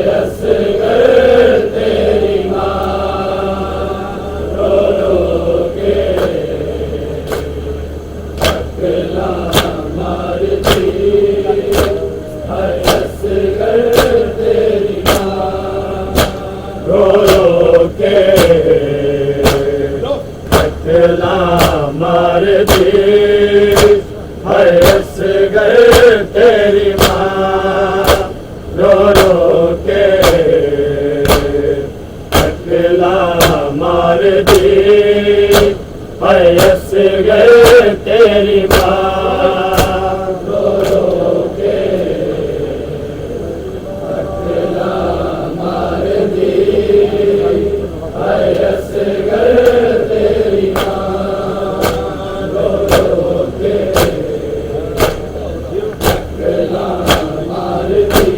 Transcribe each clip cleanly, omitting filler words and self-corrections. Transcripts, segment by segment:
Yes, मार दी है असगर तेरी माँ रो रो के अकेला मार दी है असगर तेरी माँ रो रो के अकेला मार दी है असगर तेरी माँ रो रो के अकेला मार दी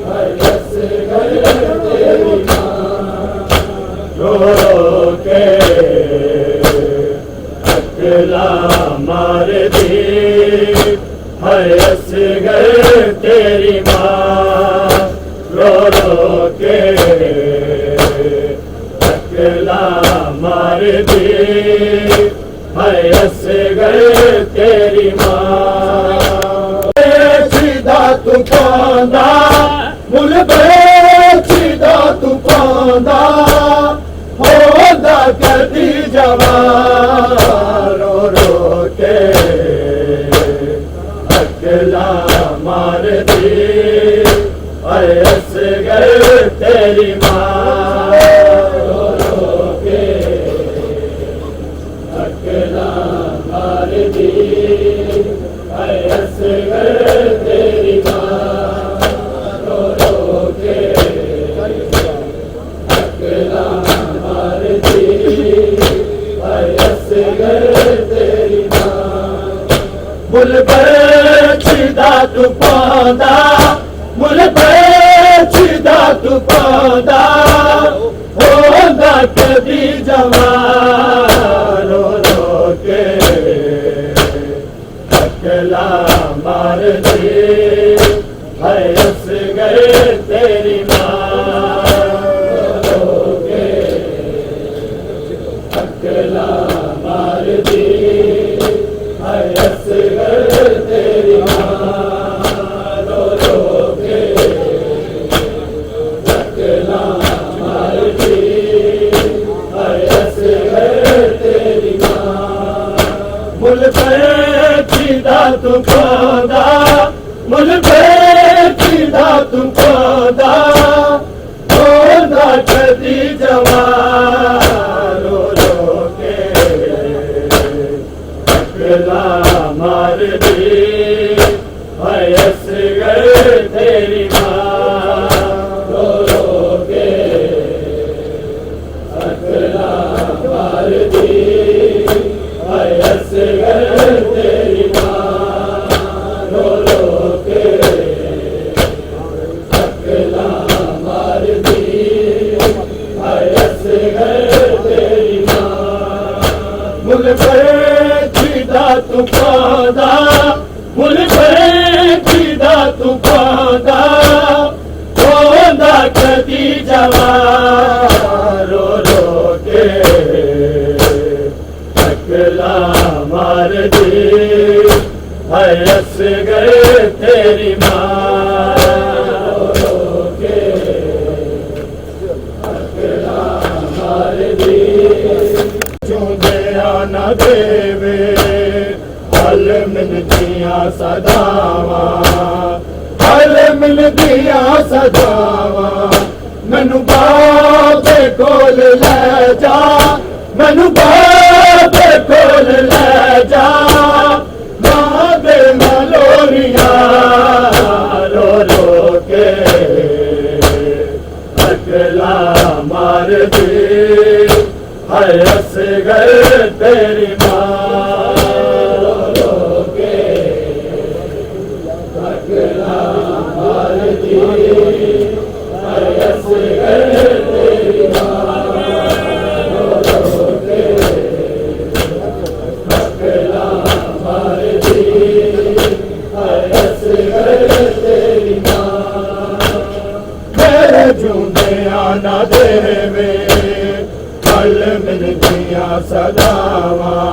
है असगर तेरी माँ रो रो के अकेला मार दी है असगर तेरी माँ रो रो के अकेला मार दी है असगर तेरी माँ सीधा तू पांदा मुल सीधा तू पांदा होदा कदी जवान रो रो के अकेला मार दी है असगर तेरी माँ रो रो के अकेला मार दी है असगर तेरी माँ रो रो के अकेला मार दी है असगर तेरी माँ मुल सीधा तू पांदा मुल सीधा तू पांदा होगा कदी जवान रो रो के अकेला मार दी है असगर तेरी माँ रो रो के अकेला मार दी है असगर तेरी माँ रो रो के अकेला मार दी है असगर तेरी माँ मुल सीधा तू पांदा मुल सीधा तू पांदा होदा कदी जवान रो रो के अकेला मार दी है असगर तेरी माँ रो रो के अकेला मार दी है असगर तेरी माँ रो रो के अकेला मार दी है असगर तेरी माँ मुल सीधा तू पांदा मुल सीधा तू पांदा होदा कदी जवान रो रो के अकेला मार दी है असगर तेरी माँ रो रो के अकेला मार दी चूंदे आना देवे हल मिलदियां सदावां हल मिलदियां सदावां मैनू बाबे कोल लै जा मैनू बाबे कोल लै जा मां दे लोरियां रो रो के अकेला मार दी है असगर तेरी माँ रो रो के अकेला मार दी है असगर तेरी माँ रो रो के अकेला मार दी है असगर तेरी माँ मेरे जूंदे आना देवे हल मिलदियां सदावां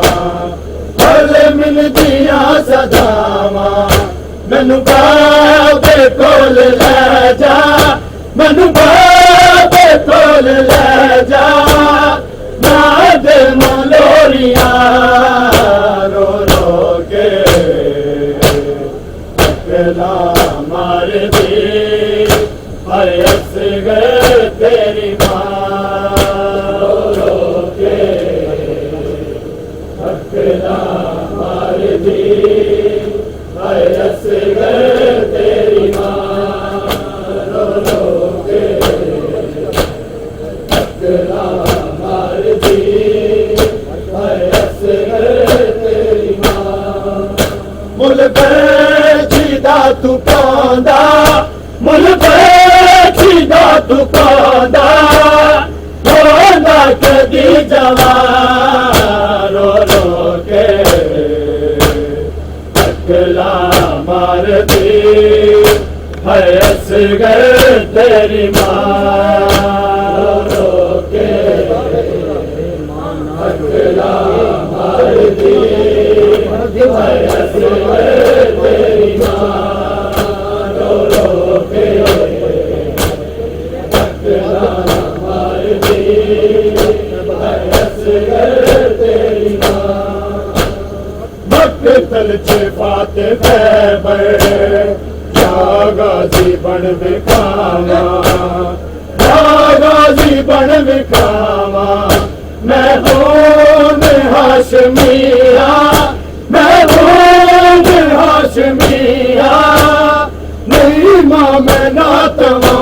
हल मिलदियां सदावां मैनू बाबे कोल लै जा मैनू बाबे कोल लै जा ना दे मलोर लोरिया रो रो के अकेला मार दी हयस गए तेरी माँ रो रो के अकेला मार दी हयस गए तेरी माँ रो रो के अकेला मार दी हयस गए तेरी माँ मुल बैठीदा तू पांदा मुल बैठीदा तू पांदा पांदा कदी जवान रो रो के अकेला मार दी हयस गए तेरी माँ रो रो के अकेला मार दी हयस गए तेरी माँ रो रो के अकेला मार दी हयस गए तेरी माँ मक्तल छिपात खैबर या गाजी बन विखावा या गाजी बन विखावा मैं हूँ हाशमिया मैं हूँ हाशमिया नहीं माँ मैं नातवा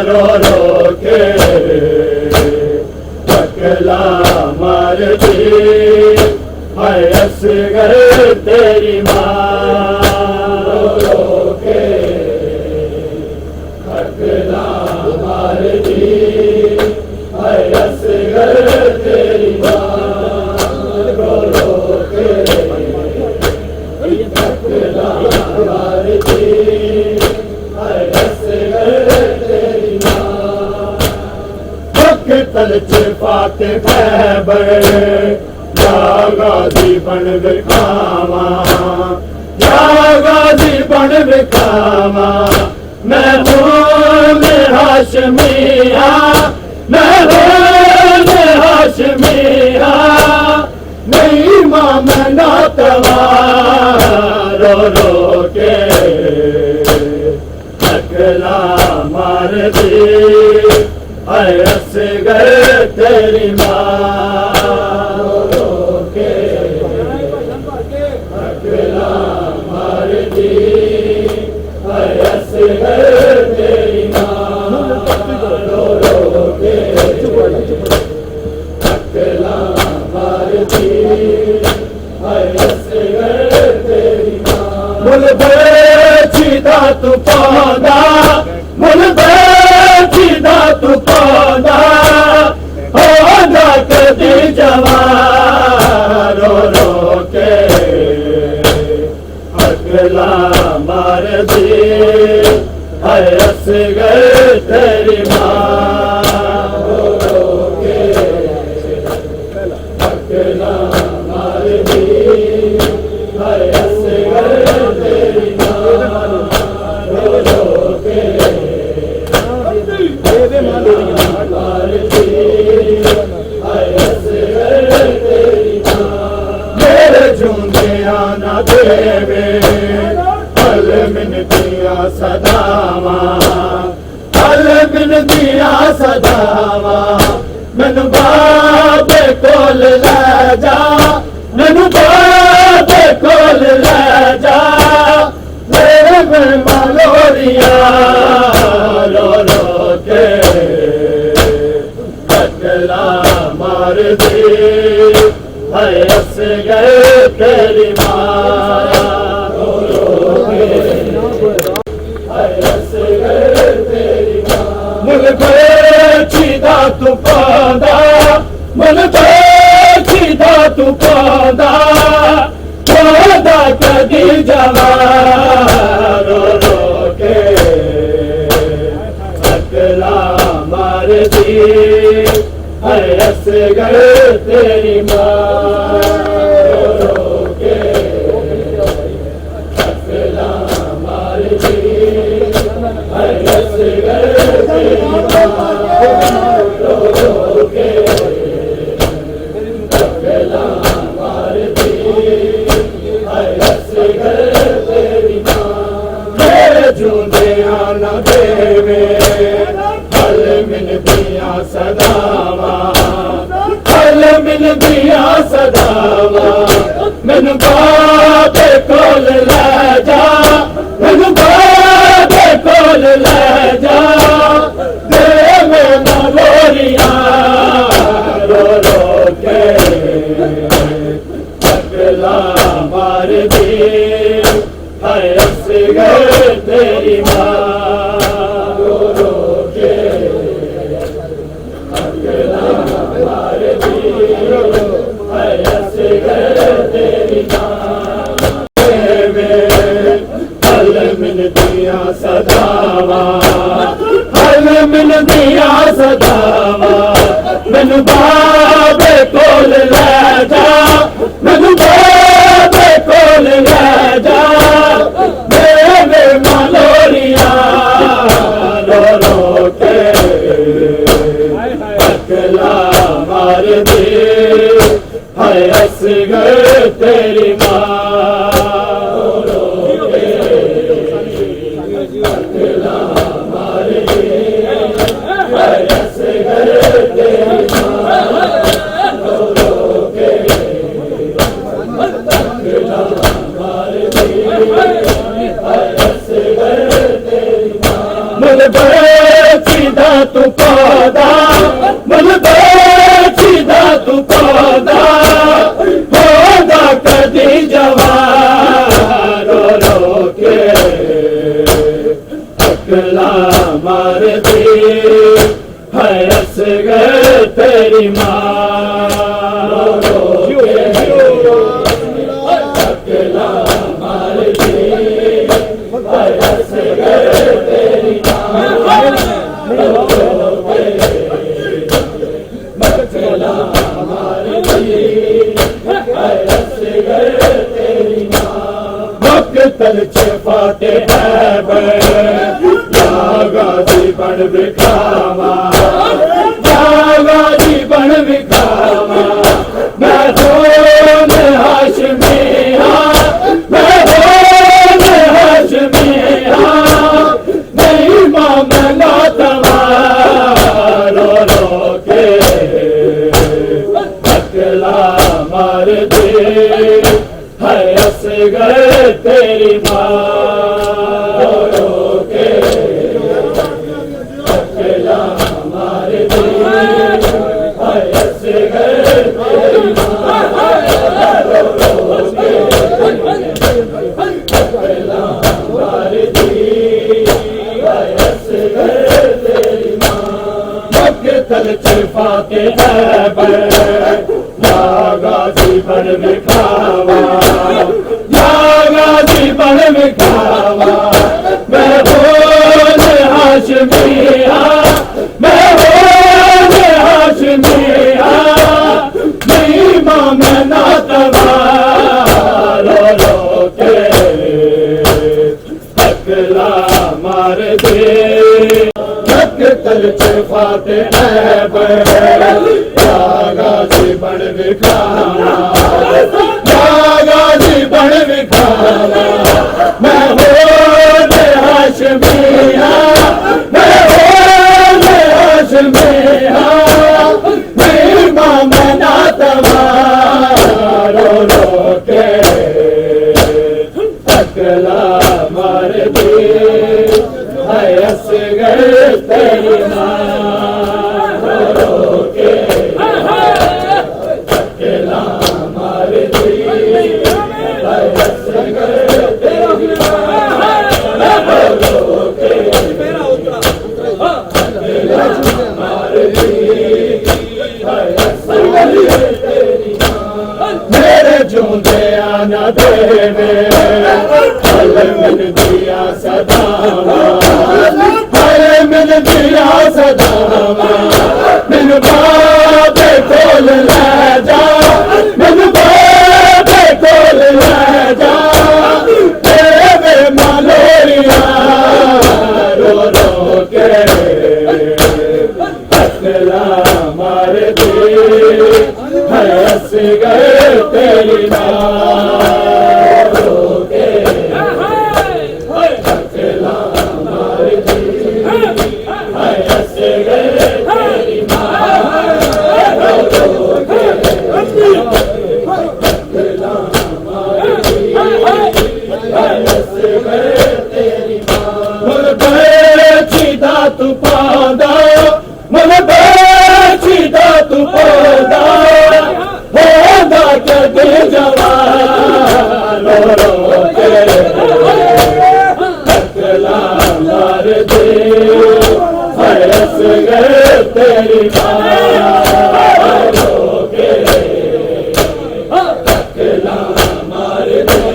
रो रो के अकेला मार दी हयस गए तेरी माँ रो रो के अकेला मार दी हयस गए तेरी माँ रो रो के अकेला मार दी हयस गए तेरी माँ मक्तल छिपात खैबर या गाजी बन विखावा या गाजी बन विखावा मैं हूँ हाशमिया मैं हूँ हाशमिया नहीं माँ मैं नातवा रो रो के अकेला मार दी हयस गए तेरी माँ रो के अकेला मार दी हयस गए तेरी माँ रो रो के अकेला मार दी हयस गए तेरी माँ मुल बैठीदा तू पांदा मुल बैठीदा तू पांदा होंदा कदी जवान रो रो के अकेला मार दी हयस गए तेरी माँ रो रो के अकेला मार दी हयस गए तेरी माँ रो रो के मार दी हयस गए तेरी माँ मेरे झूठे आना देवे हल मिन दिया सदावा हल मिन दिया सदावा मैनू बाबे कोल ले जा मैनू बाबे कोल ले जा मेरे लोरिया रो रो के अकेला मार दी हयस गए तेरी माँ रो रो के हयस गए तेरी माँ मुल बैठीदा तू पांदा मुल बैठीदा तू पांदा पांदा कदी जवान रो रो के अकेला मार दी हयस गए तेरी माँ रो रो के अकेला मार दी हयस गए तेरी माँ रो रो के मार दी है असगर तेरी माँ रो रो के अकेला मार दी है असगर तेरी माँ हल मिल दिया सदावा हल मिल दिया सदावा मैनू बाबे कोल ले जा मैनू बाबे कोल ले जा मेरे मालोरिया रो रो के अकेला मार दी है असगर तेरी माँ सीधा तू पौधा मुल सीधा तू पौधा पौधा कदी जवान रो रो के अकेला मार दी है असगर तेरी माँ रो रो के अकेला मार दी है असगर तेरी तल फाते गाजी बन बिखावा गाजी बन बिखावा मैं हो हाशमिया मैं हो हाशमिया नहीं मां मैं लातवा रो रो के अकेला मार दे है असगर तेरी माँ रो रो के अकेला मार दी है असगर तेरी माँ रो रो के अकेला मार दी है असगर तेरी माँ मक्तल चिरफाते गाजी बन बिखावा गाजी बन बिखावा मैं हो हाशमिया मैं हो हाशमिया नहीं मां मैं नातवा रो रो के अकेला मार दे तल चिरफाते गाजी बन बिखावा गाजी बन बिखावा मैं हो हाशमिया मैं हो हाशमिया मेरी मां मैं नातवा रो रो के अकेला मार दी है असगर तेरी माँ रो रो के अकेला मार दी है असगर तेरी माँ रो रो के अकेला मार दी है असगर तेरी माँ मेरे जूंदे आना देवे हल मिल दिया सदावा हल मिल दिया सदावा मैनू बाबे कोल ले जा मैनू बाबे कोल ले जा तेरे मालोरिया रो रो के अकेला मार दी है असगर तेरी माँ रो के अकेला मार दी है असगर तेरी माँ रो रो के अकेला मार दी है असगर तेरी माँ सीधा तू पौधा मन सीधा तू पौधा होगा कदे जवान रो के अकला मार दी हंस गए तेरी माँ रो के अकला मार दी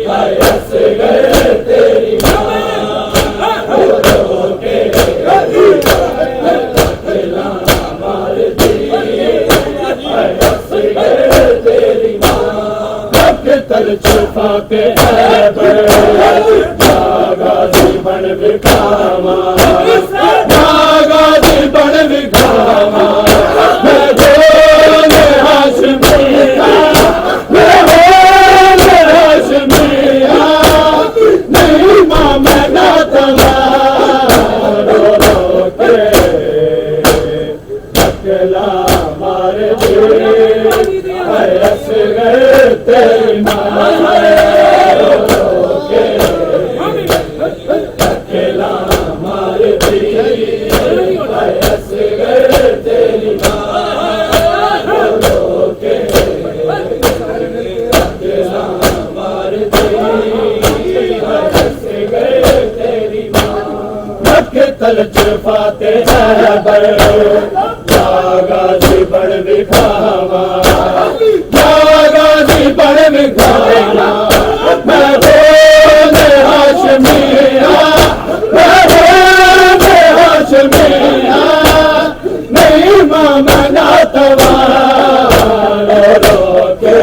हंस गए तेरी माँ रो के अकला मार दी हंस गए तेरी माँ तल छुपा के गाजी बन बिखावा गाजी बन बिखावा मैं बोले हाशमिया मैं बोले हाशमिया नहीं माँ मैं ना तला रो रो के अकेला मार दे हंस गए तेरी माँ रो रो के अकेला मार दी हंस गए तेरी माँ रो रो के अकेला मार दी हंस गए तेरी माँ तल छुपाते हैं गाजी बड़ बिखावा गाजी बड़ बिखावा मैं बोले हाशमिया मैं बोले हाशमिया नहीं माँ मैं ना तवा रो रो के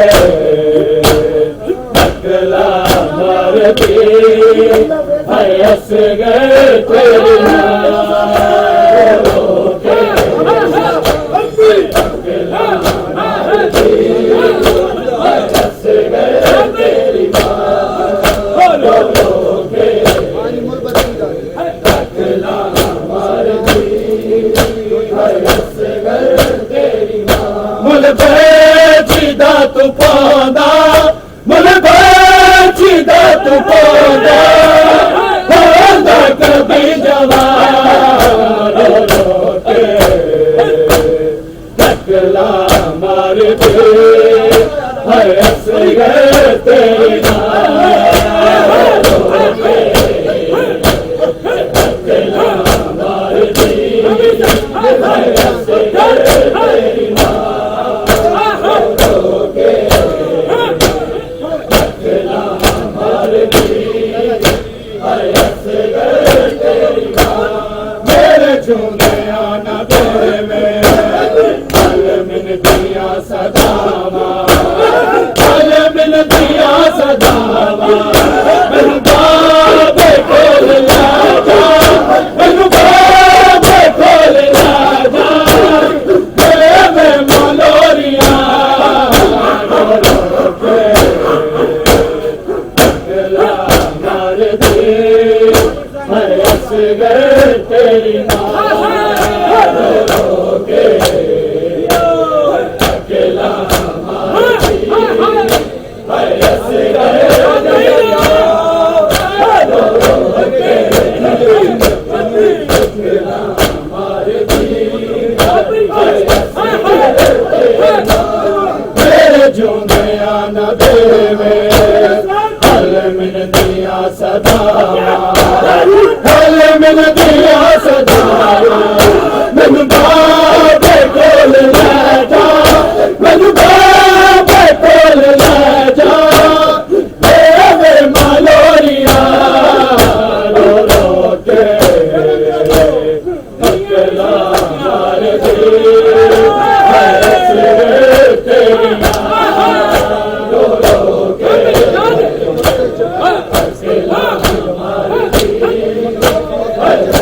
अकला मार दी हंस गए तेरी माँ रो के मुल बेचीदा तू पौधा मुल बेचीदा तू पौधा पौधा कभी जवान रो रो के अकला मार दे हंस गए तेरी माँ रो रो के अकला मार दी हंस गए तेरी माँ झूमे आना तेरे में कल मिल दिया सदावा कल मिल दिया सदावा मैनू बाबे खोल ला जा मैनू बाबे खोल ला जा मेरे मलोरिया रो रो के अकला मार दी हंस गए तेरी माँ जो नया न देवे हल मिन दिया सदावा हल मिन दिया सदावा मैनू बाबे कोल ले जा मैनू बाबे कोल ले जा मेरे मलोरिया रो रो के अकला मार दी हंस गए तेरी Hey!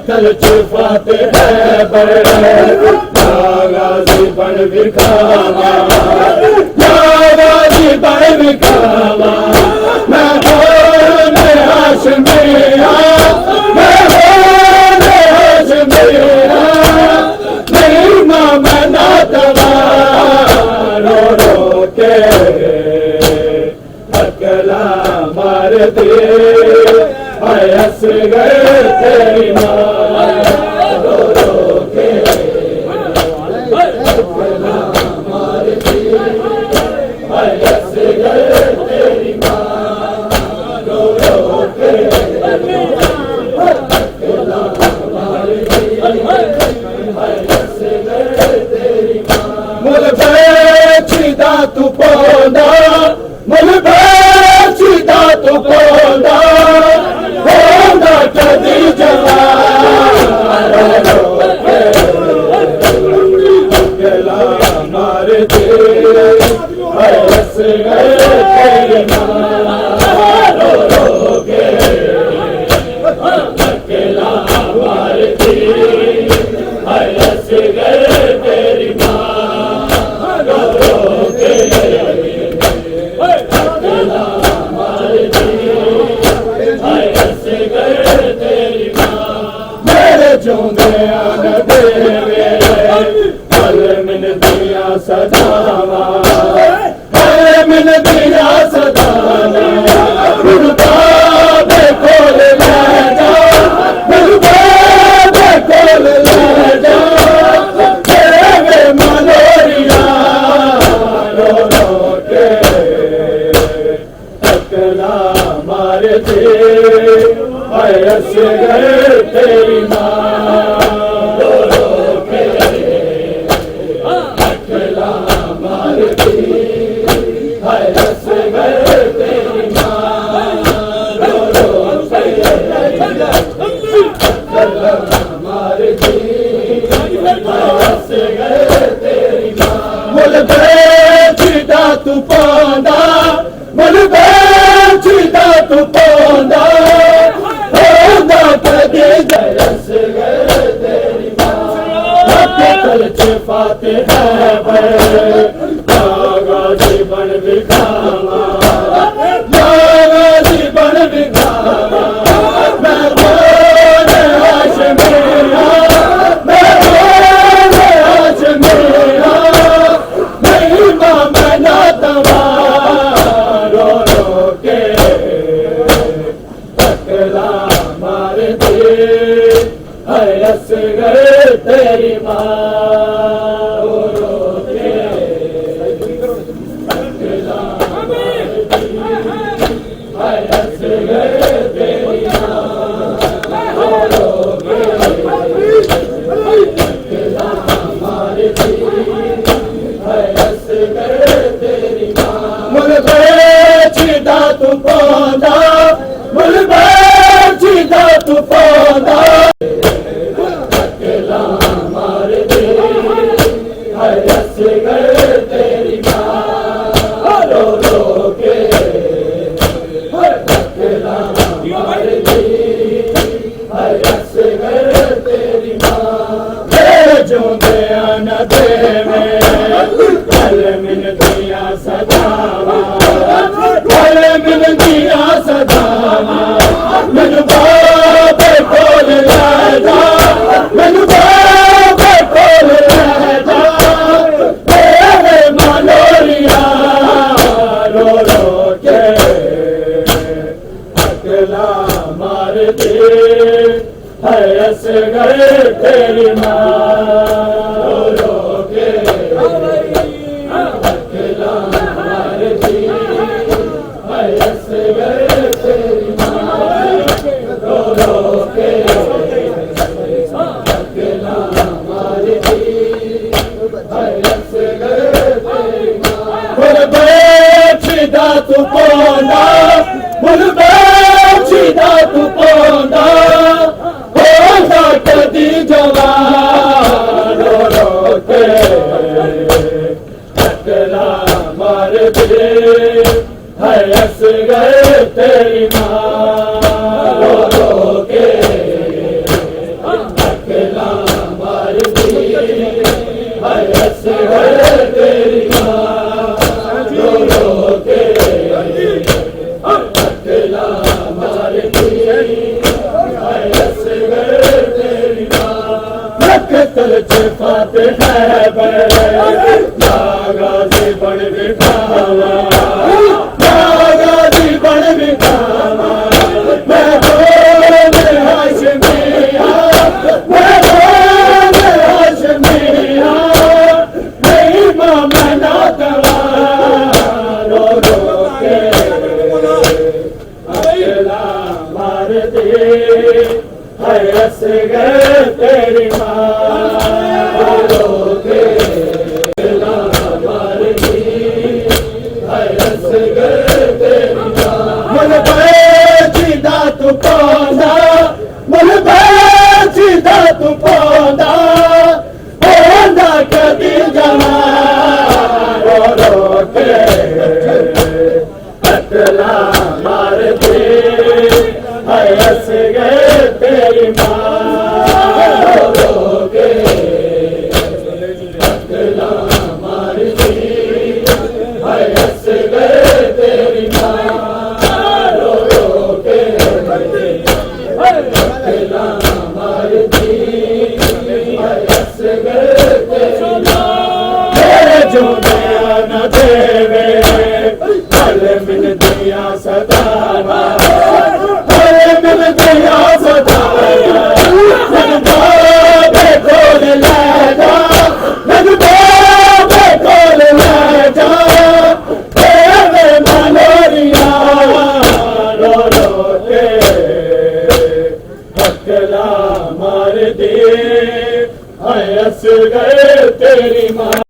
कलच फाते है बड़े गाजी बन बिखावा गाजी बन बिखावा मैं होने हाशमिया मैं होने हाशमिया नहीं मैं नातवा रो रो के अकला मार दे हंस गए तेरी माँ रो रो के अकला मार दे हंस गए तेरी माँ रो रो के अकला मार दे हंस गए तेरी माँ मुल बेचीदा तू पौधा मुल बेचीदा तू पौधा होगा कदी जवान अकेला मार दे हंस गए तेरी माँ रो रो के अकेला मार दे हंस गए तेरी माँ रो रो के अकेला मार दे हंस गए तेरी माँ मेरे जोंदे आन देवे कल मिन दिया सदावा कल मिन दिया सदावा गुरुबाबे कोल ले जा गुरुबाबे कोल ले जा तेरे मनोरिया रो रो के अकला मार दे हंस गए तेरी माँ रो रो के अकला मार दे हंस गए तेरी माँ रो रो के अकला मार दे हंस गए तेरी माँ मुल बेचीदा तू पौधा मुल बेचीदा तू पौधा होगा कदी हंस गए तेरी माँ कलच फाते है बड़े गाजी बन बिखावा गाजी बन बिखावा मैं होने हाशमिया मैं होने हाशमिया नहीं मैं नातवा रो रो के अकला मार दे हंस गए तेरी माँ रो रो के अकला मार दे हंस गए तेरी माँ रो रो के अकला मार दे हंस गए तेरी माँ मुल बेचीदा तू पौधा मुल बेचीदा तू पौधा अकेला मार दे हंस गए तेरी माँ रो रो के अकेला मार दे हंस गए तेरी माँ मेरे जोंदे आन देवे कल मिन दिया सदावा कल मिन दिया सदावा मैनू बाबे कोल ले जा मैनू बाबे कोल ले जा तेरे मनोरिया रो रो के अकला मार दे हंस गए तेरी माँ रो रो के अकला मार दे हंस गए तेरी माँ रो रो के अकला मार दे हंस गए तेरी माँ मुल बेचीदा तू पौधा मुल बेचीदा तू पौधा होगा कदी जवान रो हंस गए तेरी माँ रो रो के अकेला मार दी हंस गए तेरी माँ तल छपाते है गाजी बन बिठावा गाजी बन बिठावा मैं बोले हाशमिया मैं बोले हाशमिया नहीं मामना तवा रो रो के अकेला मार दे हंस गए तेरी माँ रो रो के अकेला मार दी हंस गए तेरी माँ मन बैठीदा तू पौधा मन बैठीदा तू पौधा पौधा कदी जमा रो रो के अकेला मार दे हंस गए तेरी माँ रो रो के अकेला मार दी हंस गए तेरी माँ रो रो के अकेला मार दी हंस गए तेरी माँ तेरे जो दया न देवे फल मिल दिया सदावा मिल गया सदाया नगबाबे खोल ले जा नगबाबे खोल ले जा तेरे मनोरिया रो रो के अकेला मार दे हंस गए तेरी माँ